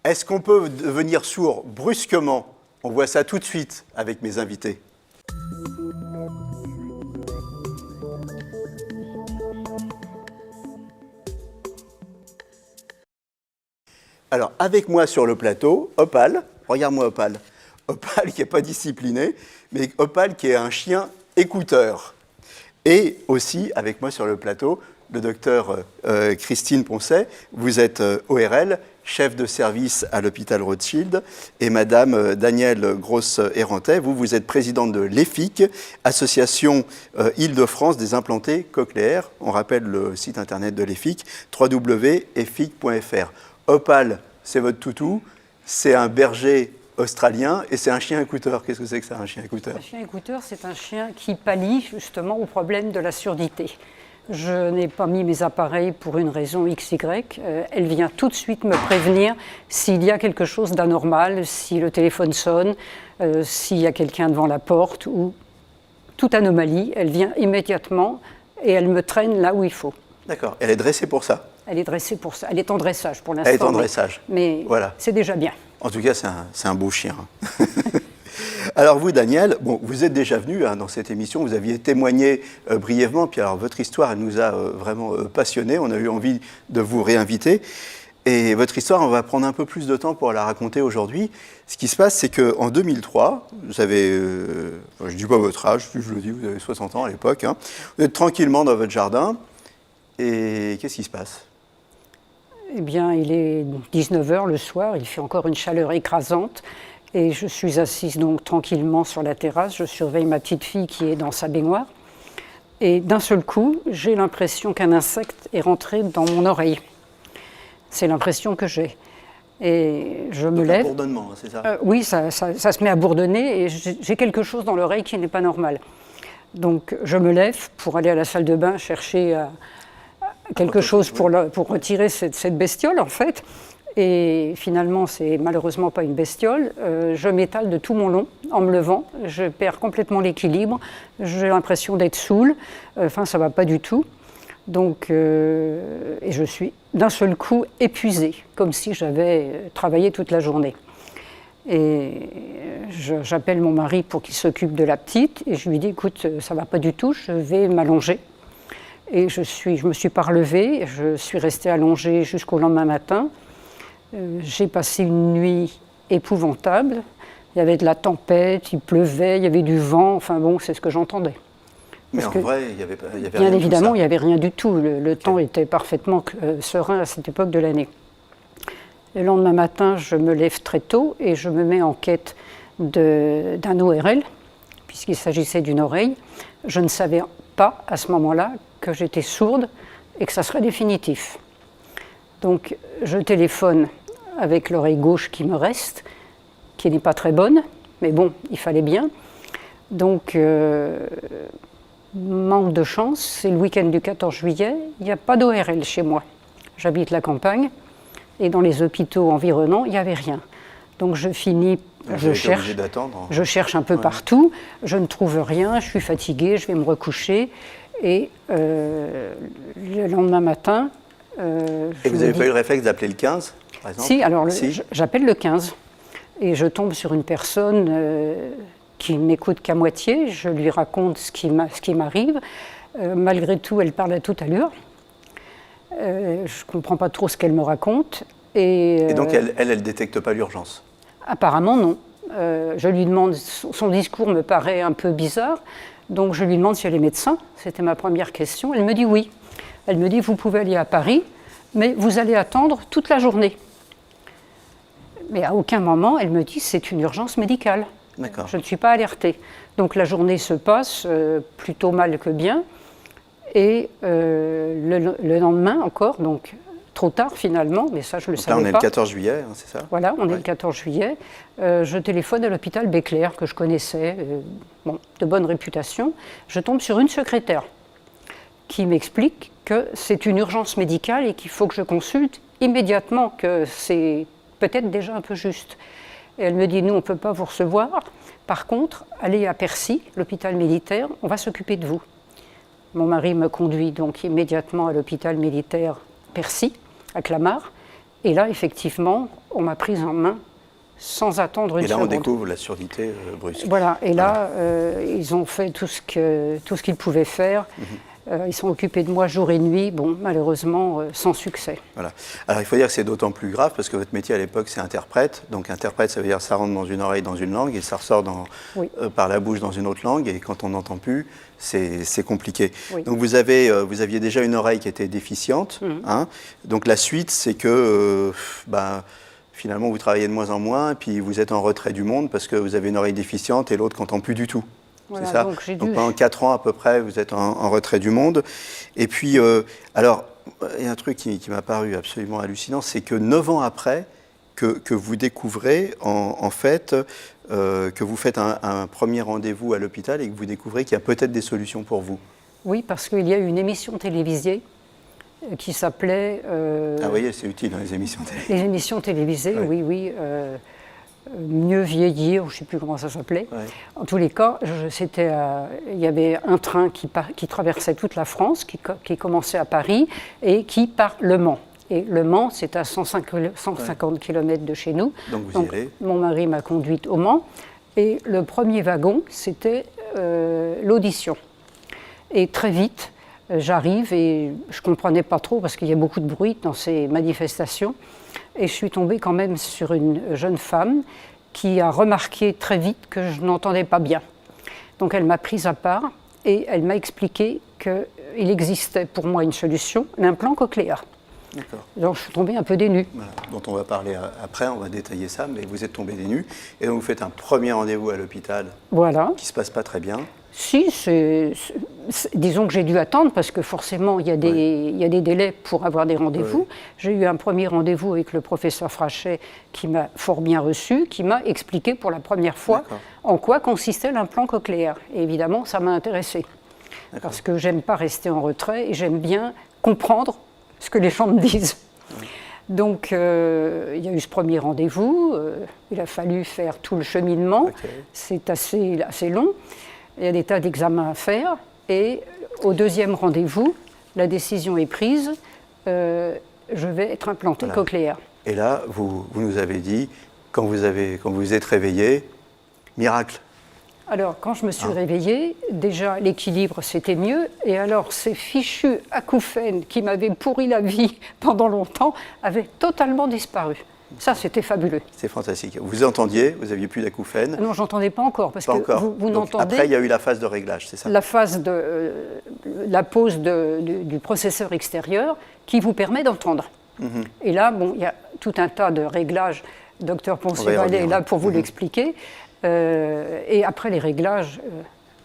Est-ce qu'on peut devenir sourd brusquement? On voit ça tout de suite avec mes invités. Alors, avec moi sur le plateau, Opal. Regarde-moi Opal. Opal qui n'est pas discipliné, mais Opal qui est un chien écouteur. Et aussi, avec moi sur le plateau, le docteur Christine Poncet. Vous êtes ORL, chef de service à l'hôpital Rothschild, et Madame Danielle Grosse-Hérantais, vous êtes présidente de l'EFIC, Association Île-de-France des implantés cochléaires. On rappelle le site internet de l'EFIC, www.efic.fr. Opal, c'est votre toutou, c'est un berger australien et c'est un chien écouteur. Qu'est-ce que c'est que ça, un chien écouteur? Un chien écouteur, c'est un chien qui pallie justement au problème de la surdité. Je n'ai pas mis mes appareils pour une raison XY. Elle vient tout de suite me prévenir s'il y a quelque chose d'anormal, si le téléphone sonne, s'il y a quelqu'un devant la porte ou toute anomalie. Elle vient immédiatement et elle me traîne là où il faut. D'accord. Elle est dressée pour ça? Elle est dressée pour ça. Elle est en dressage pour l'instant. Elle est en dressage. Mais voilà. C'est déjà bien. En tout cas, c'est un beau chien. Alors vous, Daniel, bon, vous êtes déjà venu dans cette émission, vous aviez témoigné brièvement, puis alors votre histoire, elle nous a vraiment passionnés, on a eu envie de vous réinviter. Et votre histoire, on va prendre un peu plus de temps pour la raconter aujourd'hui. Ce qui se passe, c'est qu'en 2003, vous avez, je ne dis pas votre âge, je le dis, vous avez 60 ans à l'époque, hein, vous êtes tranquillement dans votre jardin, et qu'est-ce qui se passe? Eh bien, il est 19h le soir, il fait encore une chaleur écrasante. Et je suis assise donc tranquillement sur la terrasse, je surveille ma petite fille qui est dans sa baignoire. Et d'un seul coup, j'ai l'impression qu'un insecte est rentré dans mon oreille. C'est l'impression que j'ai. Et je me lève. Un bourdonnement, c'est ça? Oui, ça se met à bourdonner et j'ai quelque chose dans l'oreille qui n'est pas normal. Donc je me lève pour aller à la salle de bain chercher quelque chose pour retirer cette bestiole en fait. Et finalement, c'est malheureusement pas une bestiole. Je m'étale de tout mon long en me levant. Je perds complètement l'équilibre. J'ai l'impression d'être saoule. Enfin, ça va pas du tout. Donc, et je suis d'un seul coup épuisée, comme si j'avais travaillé toute la journée. Et j'appelle mon mari pour qu'il s'occupe de la petite. Et je lui dis, écoute, ça va pas du tout, je vais m'allonger. Et je me suis pas relevée. Je suis restée allongée jusqu'au lendemain matin. J'ai passé une nuit épouvantable. Il y avait de la tempête, il pleuvait, il y avait du vent. Enfin bon, c'est ce que j'entendais. Mais en vrai, il y avait bien rien évidemment, de tout ça. Il n'y avait rien du tout. Le temps était parfaitement serein à cette époque de l'année. Le lendemain matin, je me lève très tôt et je me mets en quête d'un ORL, puisqu'il s'agissait d'une oreille. Je ne savais pas à ce moment-là que j'étais sourde et que ça serait définitif. Donc je téléphone avec l'oreille gauche qui me reste, qui n'est pas très bonne, mais bon, il fallait bien. Donc, manque de chance, c'est le week-end du 14 juillet, il n'y a pas d'ORL chez moi. J'habite la campagne et dans les hôpitaux environnants, il n'y avait rien. Donc je cherche un peu partout, je ne trouve rien, je suis fatiguée, je vais me recoucher et le lendemain matin... et vous n'avez pas eu le réflexe d'appeler le 15, par exemple? Si, alors j'appelle le 15 et je tombe sur une personne qui m'écoute qu'à moitié. Je lui raconte ce qui m'arrive. Malgré tout, elle parle à toute allure. Je ne comprends pas trop ce qu'elle me raconte. Et donc elle ne détecte pas l'urgence? Apparemment non. Je lui demande, son discours me paraît un peu bizarre, donc je lui demande si elle est médecin. C'était ma première question. Elle me dit oui. Elle me dit, vous pouvez aller à Paris, mais vous allez attendre toute la journée. Mais à aucun moment, elle me dit, c'est une urgence médicale. D'accord. Je ne suis pas alertée. Donc la journée se passe plutôt mal que bien. Et le lendemain encore, donc trop tard finalement, mais ça je le savais pas. Là on est le 14 juillet, hein, c'est ça? Voilà, on est le 14 juillet. Je téléphone à l'hôpital Béclair, que je connaissais, de bonne réputation. Je tombe sur une secrétaire qui m'explique que c'est une urgence médicale et qu'il faut que je consulte immédiatement, que c'est peut-être déjà un peu juste. Et elle me dit, nous, on ne peut pas vous recevoir. Par contre, allez à Percy, l'hôpital militaire, on va s'occuper de vous. Mon mari me conduit donc immédiatement à l'hôpital militaire Percy, à Clamart. Et là, effectivement, on m'a prise en main sans attendre une seconde. Et là, seconde. on découvre la surdité brusque. Voilà, et là, ils ont fait tout ce qu'ils pouvaient faire. Ils sont occupés de moi jour et nuit, bon, malheureusement, sans succès. Voilà. Alors, il faut dire que c'est d'autant plus grave parce que votre métier à l'époque, c'est interprète. Donc, interprète, ça veut dire que ça rentre dans une oreille, dans une langue, et ça ressort par la bouche dans une autre langue. Et quand on n'entend plus, c'est compliqué. Oui. Donc, vous aviez déjà une oreille qui était déficiente. Hein. Donc, la suite, c'est que finalement, vous travaillez de moins en moins, et puis vous êtes en retrait du monde parce que vous avez une oreille déficiente et l'autre n'entend plus du tout. Voilà, c'est ça. Donc pendant 4 ans à peu près, vous êtes en retrait du monde. Et puis, alors, il y a un truc qui m'a paru absolument hallucinant, c'est que 9 ans après, que vous découvrez, en fait, que vous faites un premier rendez-vous à l'hôpital et que vous découvrez qu'il y a peut-être des solutions pour vous. Oui, parce qu'il y a une émission télévisée qui s'appelait... Ah, vous voyez, c'est utile, hein, les émissions télévisées. Les émissions télévisées, oui. Mieux vieillir, je ne sais plus comment ça s'appelait. Ouais. En tous les cas, il y avait un train qui traversait toute la France, qui commençait à Paris et qui part Le Mans. Et Le Mans, c'est à 150 km de chez nous. Donc vous y allez. Mon mari m'a conduite au Mans. Et le premier wagon, c'était l'audition. Et très vite, j'arrive et je ne comprenais pas trop parce qu'il y a beaucoup de bruit dans ces manifestations. Et je suis tombée quand même sur une jeune femme qui a remarqué très vite que je n'entendais pas bien. Donc elle m'a prise à part et elle m'a expliqué qu'il existait pour moi une solution, l'implant cochléaire. D'accord. Donc je suis tombée un peu des nues. Voilà, dont on va parler après, on va détailler ça, mais vous êtes tombée des nues. Et donc vous faites un premier rendez-vous à l'hôpital qui ne se passe pas très bien. Si, disons que j'ai dû attendre parce que forcément il y a des délais pour avoir des rendez-vous. J'ai eu un premier rendez-vous avec le professeur Frachet qui m'a fort bien reçu, qui m'a expliqué pour la première fois en quoi consistait l'implant cochléaire. Et évidemment, ça m'a intéressée parce que j'aime pas rester en retrait et j'aime bien comprendre ce que les gens me disent. Donc, il y a eu ce premier rendez-vous. Il a fallu faire tout le cheminement. C'est assez long. Il y a des tas d'examens à faire. Et au deuxième rendez-vous, la décision est prise. Je vais être implantée cochléaire. Et là, vous nous avez dit, quand vous êtes réveillé, miracle. Alors, quand je me suis réveillée, déjà, l'équilibre, c'était mieux. Et alors, ces fichus acouphènes qui m'avaient pourri la vie pendant longtemps avaient totalement disparu. Ça, c'était fabuleux. C'est fantastique. Vous entendiez, vous n'aviez plus d'acouphènes? Non, je n'entendais pas encore. Parce que vous n'entendez. Après, il y a eu la phase de réglage, c'est ça? La phase la pause du processeur extérieur qui vous permet d'entendre. Et là, bon, il y a tout un tas de réglages. Docteur Poncet-Vallée est là pour vous l'expliquer. Et après les réglages,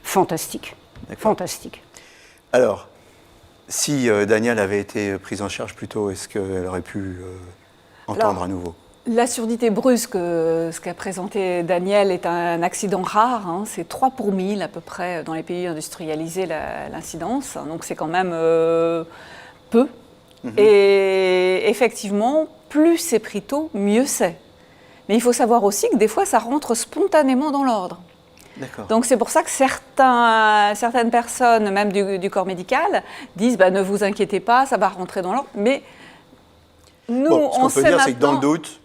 fantastique. Fantastique. Alors, si Danielle avait été prise en charge plus tôt, est-ce qu'elle aurait pu entendre à nouveau? La surdité brusque, ce qu'a présenté Danielle, est un accident rare. Hein, c'est 3 pour 1000 à peu près dans les pays industrialisés l'incidence. Donc c'est quand même peu. Et effectivement, plus c'est pris tôt, mieux c'est. Mais il faut savoir aussi que des fois, ça rentre spontanément dans l'ordre. Donc c'est pour ça que certaines personnes, même du corps médical, disent ne vous inquiétez pas, ça va rentrer dans l'ordre. Mais nous, ce qu'on peut dire, c'est que dans le doute,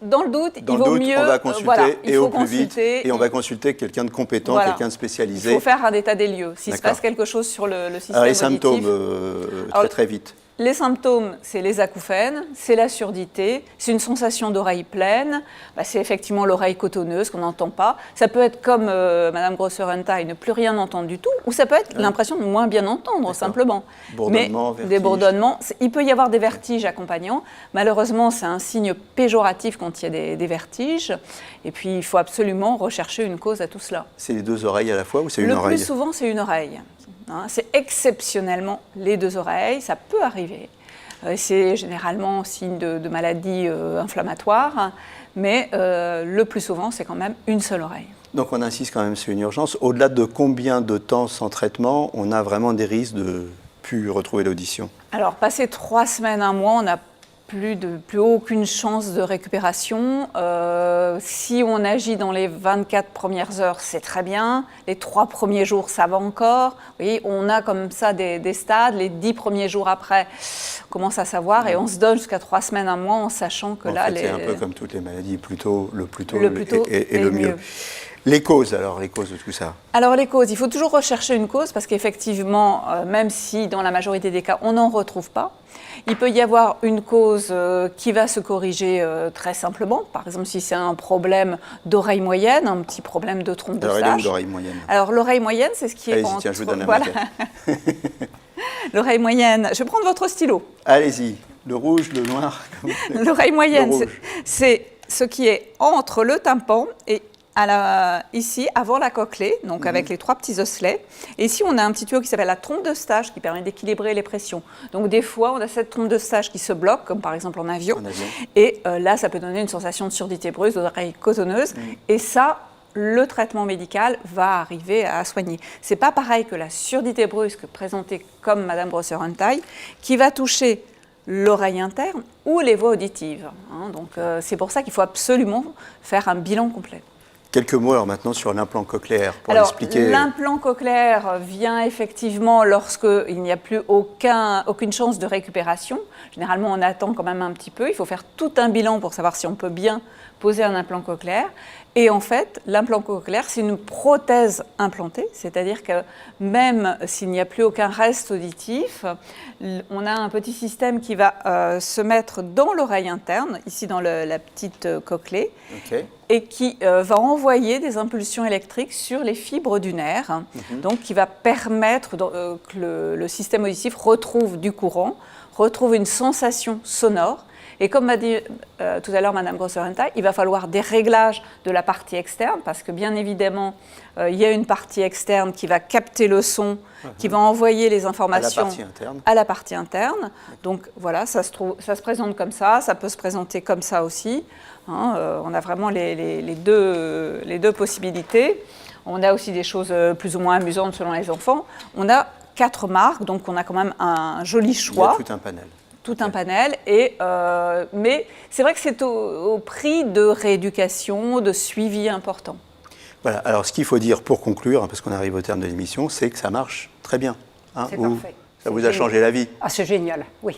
il vaut mieux, on va consulter et au plus vite, et on va consulter quelqu'un de compétent, quelqu'un de spécialisé. Il faut faire un état des lieux. S'il se passe quelque chose sur le système Alors, les auditif. symptômes, très vite. Les symptômes, c'est les acouphènes, c'est la surdité, c'est une sensation d'oreille pleine, c'est effectivement l'oreille cotonneuse qu'on n'entend pas. Ça peut être comme Madame Grosser-Rentail, ne plus rien entendre du tout, ou ça peut être l'impression de moins bien entendre, simplement. Bourdonnement, vertige. Des bourdonnements. Il peut y avoir des vertiges accompagnants. Malheureusement, c'est un signe péjoratif quand il y a des vertiges. Et puis, il faut absolument rechercher une cause à tout cela. C'est les 2 oreilles à la fois ou c'est une oreille? Le plus souvent, c'est une oreille. C'est exceptionnellement les 2 oreilles, ça peut arriver. C'est généralement signe de maladie inflammatoire, mais le plus souvent, c'est quand même une seule oreille. Donc on insiste quand même sur une urgence. Au-delà de combien de temps sans traitement, on a vraiment des risques de ne plus retrouver l'audition? Alors, passer 3 semaines, 1 mois, on n'a plus aucune chance de récupération. Si on agit dans les 24 premières heures, c'est très bien. Les 3 premiers jours, ça va encore. Vous voyez, on a comme ça des stades. Les 10 premiers jours après, on commence à savoir et on se donne jusqu'à 3 semaines, 1 mois en sachant que là... C'est un peu comme toutes les maladies, le plus tôt est le mieux. Les causes de tout ça? Alors les causes, il faut toujours rechercher une cause parce qu'effectivement, même si dans la majorité des cas, on n'en retrouve pas, il peut y avoir une cause qui va se corriger très simplement. Par exemple, si c'est un problème d'oreille moyenne, un petit problème de trompe de stage. L'oreille moyenne. Alors l'oreille moyenne, c'est ce qui est Allez-y, entre... tiens, je vous donne la voilà. L'oreille moyenne, je vais prendre votre stylo. Allez-y, le rouge, le noir. L'oreille moyenne, c'est ce qui est entre le tympan et ici, avant la cochlée, donc avec les 3 petits osselets. Et ici, on a un petit tuyau qui s'appelle la trompe de stage qui permet d'équilibrer les pressions. Donc, des fois, on a cette trompe de stage qui se bloque, comme par exemple en avion. Et là, ça peut donner une sensation de surdité brusque, d'oreille cotonneuse. Et ça, le traitement médical va arriver à soigner. C'est pas pareil que la surdité brusque présentée comme Madame Brosser-Huntai, qui va toucher l'oreille interne ou les voies auditives. Donc, c'est pour ça qu'il faut absolument faire un bilan complet. Quelques mots alors maintenant sur l'implant cochléaire pour expliquer. L'implant cochléaire vient effectivement lorsqu'il n'y a plus aucune chance de récupération. Généralement, on attend quand même un petit peu. Il faut faire tout un bilan pour savoir si on peut bien poser un implant cochléaire. Et en fait, l'implant cochléaire, c'est une prothèse implantée, c'est-à-dire que même s'il n'y a plus aucun reste auditif, on a un petit système qui va se mettre dans l'oreille interne, ici dans la petite cochlée, et qui va envoyer des impulsions électriques sur les fibres du nerf, donc qui va permettre que le système auditif retrouve du courant, retrouve une sensation sonore. Et comme m'a dit tout à l'heure Madame Brosser-Huntai, il va falloir des réglages de la partie externe, parce que bien évidemment, il y a une partie externe qui va capter le son, qui va envoyer les informations à la partie interne. Donc voilà, ça se présente comme ça peut se présenter comme ça aussi. On a vraiment les deux possibilités. On a aussi des choses plus ou moins amusantes selon les enfants. On a 4 marques, donc on a quand même un joli choix. Il y a tout un panel. Un panel, mais c'est vrai que c'est au prix de rééducation, de suivi important. Voilà, alors ce qu'il faut dire pour conclure, parce qu'on arrive au terme de l'émission, c'est que ça marche très bien. C'est parfait. Ça vous a changé la vie? Ah, c'est génial, oui.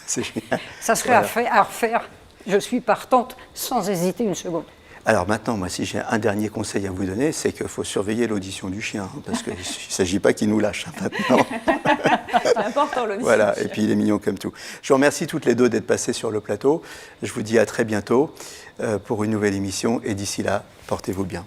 C'est génial. Ça serait à refaire. Je suis partante sans hésiter une seconde. Alors maintenant, moi, si j'ai un dernier conseil à vous donner, c'est qu'il faut surveiller l'audition du chien, parce qu'il ne s'agit pas qu'il nous lâche maintenant. C'est important, l'audition. Voilà, et puis il est mignon comme tout. Je vous remercie toutes les deux d'être passées sur le plateau. Je vous dis à très bientôt pour une nouvelle émission, et d'ici là, portez-vous bien.